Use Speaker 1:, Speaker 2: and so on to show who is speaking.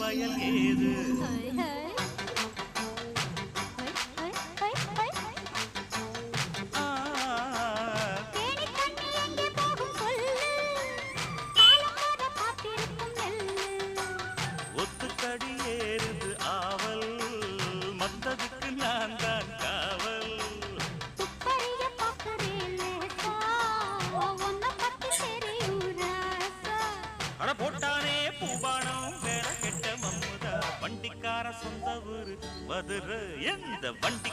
Speaker 1: வயல் ஏது ஒத்துக்கடி ஏறுது ஆவல் மத்ததுக்கு நான் தான் காவல் அட போட்டானே பூபானம் வேற கெட்ட மம்முதா வண்டிக்கார சொந்த ஊரு மதுரை எந்த வண்டி